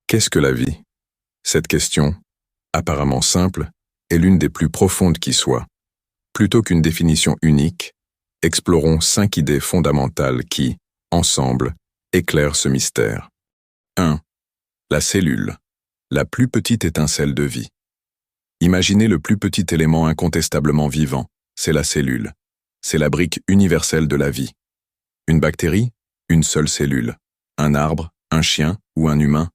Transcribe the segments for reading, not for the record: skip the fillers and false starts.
Qu'est-ce que la vie? Cette question, apparemment simple, est l'une des plus profondes qui soit. Plutôt qu'une définition unique, explorons 5 idées fondamentales qui, ensemble, éclairent ce mystère. 1. La cellule, la plus petite étincelle de vie. Imaginez le plus petit élément incontestablement vivant, c'est la cellule. C'est la brique universelle de la vie. Une bactérie, une seule cellule. Un arbre, un chien ou un humain,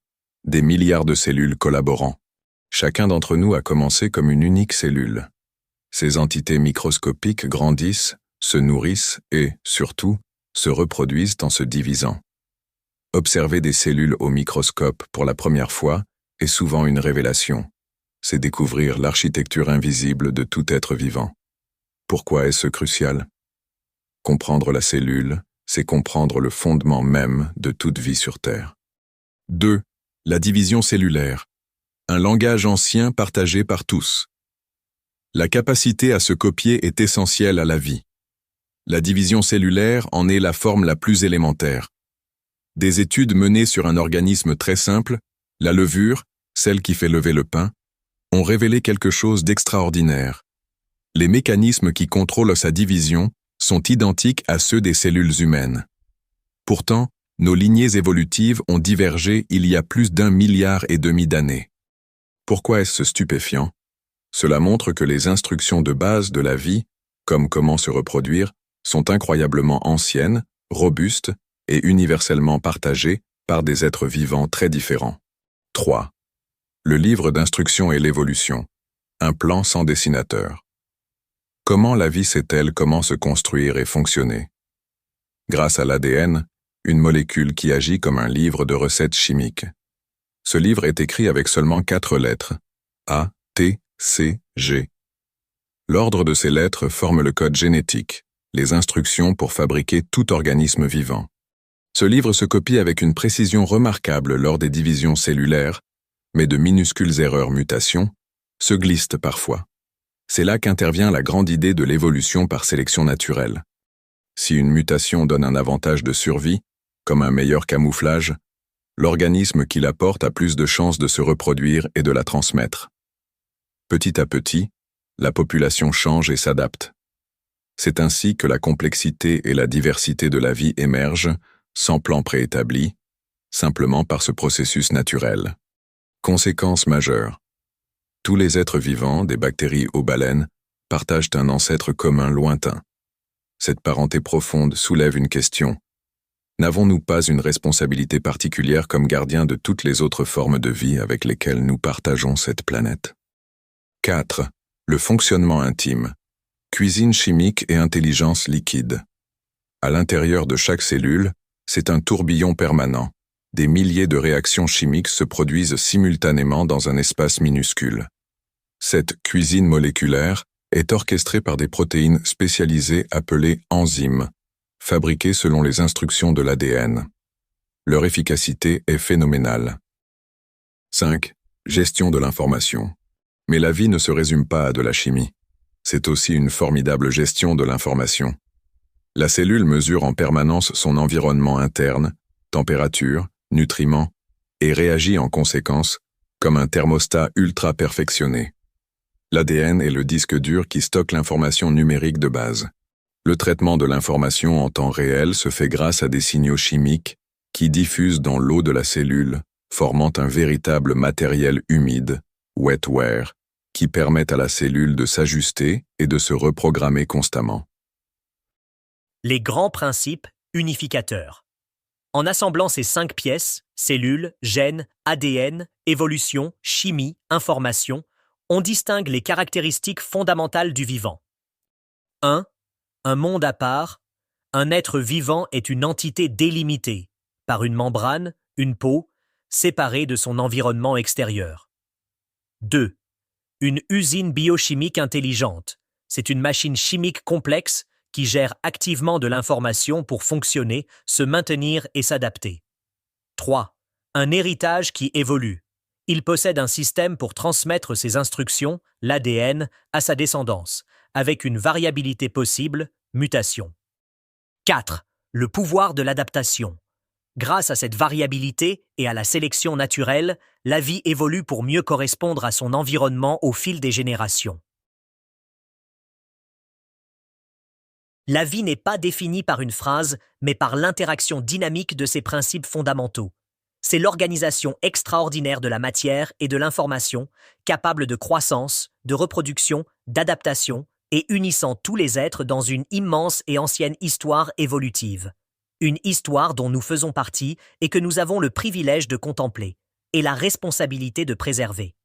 des milliards de cellules collaborant. Chacun d'entre nous a commencé comme une unique cellule. Ces entités microscopiques grandissent, se nourrissent et, surtout, se reproduisent en se divisant. Observer des cellules au microscope pour la première fois est souvent une révélation. C'est découvrir l'architecture invisible de tout être vivant. Pourquoi est-ce crucial? Comprendre la cellule, c'est comprendre le fondement même de toute vie sur Terre. 2. La division cellulaire. Un langage ancien partagé par tous. La capacité à se copier est essentielle à la vie. La division cellulaire en est la forme la plus élémentaire. Des études menées sur un organisme très simple, la levure, celle qui fait lever le pain, ont révélé quelque chose d'extraordinaire. Les mécanismes qui contrôlent sa division sont identiques à ceux des cellules humaines. Pourtant, nos lignées évolutives ont divergé il y a plus d'1,5 milliard d'années. Pourquoi est-ce stupéfiant? Cela montre que les instructions de base de la vie, comme comment se reproduire, sont incroyablement anciennes, robustes et universellement partagées par des êtres vivants très différents. 3. Le livre d'instructions et l'évolution. Un plan sans dessinateur. Comment la vie sait-elle comment se construire et fonctionner? Grâce à l'ADN, une molécule qui agit comme un livre de recettes chimiques. Ce livre est écrit avec seulement 4 lettres, A, T, C, G. L'ordre de ces lettres forme le code génétique, les instructions pour fabriquer tout organisme vivant. Ce livre se copie avec une précision remarquable lors des divisions cellulaires, mais de minuscules erreurs mutations se glissent parfois. C'est là qu'intervient la grande idée de l'évolution par sélection naturelle. Si une mutation donne un avantage de survie, comme un meilleur camouflage, l'organisme qui la porte a plus de chances de se reproduire et de la transmettre. Petit à petit, la population change et s'adapte. C'est ainsi que la complexité et la diversité de la vie émergent, sans plan préétabli, simplement par ce processus naturel. Conséquences majeures. Tous les êtres vivants, des bactéries aux baleines, partagent un ancêtre commun lointain. Cette parenté profonde soulève une question. N'avons-nous pas une responsabilité particulière comme gardiens de toutes les autres formes de vie avec lesquelles nous partageons cette planète? 4. Le fonctionnement intime. Cuisine chimique et intelligence liquide. À l'intérieur de chaque cellule, c'est un tourbillon permanent. Des milliers de réactions chimiques se produisent simultanément dans un espace minuscule. Cette cuisine moléculaire est orchestrée par des protéines spécialisées appelées enzymes, fabriquées selon les instructions de l'ADN. Leur efficacité est phénoménale. 5. Gestion de l'information. Mais la vie ne se résume pas à de la chimie. C'est aussi une formidable gestion de l'information. La cellule mesure en permanence son environnement interne, température, nutriments, et réagit en conséquence, comme un thermostat ultra perfectionné. L'ADN est le disque dur qui stocke l'information numérique de base. Le traitement de l'information en temps réel se fait grâce à des signaux chimiques qui diffusent dans l'eau de la cellule, formant un véritable matériel humide, wetware, qui permet à la cellule de s'ajuster et de se reprogrammer constamment. Les grands principes unificateurs. En assemblant ces 5 pièces, cellules, gènes, ADN, évolution, chimie, information, on distingue les caractéristiques fondamentales du vivant. 1. Un monde à part. Un être vivant est une entité délimitée, par une membrane, une peau, séparée de son environnement extérieur. 2. Une usine biochimique intelligente. C'est une machine chimique complexe qui gère activement de l'information pour fonctionner, se maintenir et s'adapter. 3. Un héritage qui évolue. Il possède un système pour transmettre ses instructions, l'ADN, à sa descendance, avec une variabilité possible, mutation. 4. Le pouvoir de l'adaptation. Grâce à cette variabilité et à la sélection naturelle, la vie évolue pour mieux correspondre à son environnement au fil des générations. La vie n'est pas définie par une phrase, mais par l'interaction dynamique de ses principes fondamentaux. C'est l'organisation extraordinaire de la matière et de l'information, capable de croissance, de reproduction, d'adaptation, et unissant tous les êtres dans une immense et ancienne histoire évolutive. Une histoire dont nous faisons partie et que nous avons le privilège de contempler, et la responsabilité de préserver.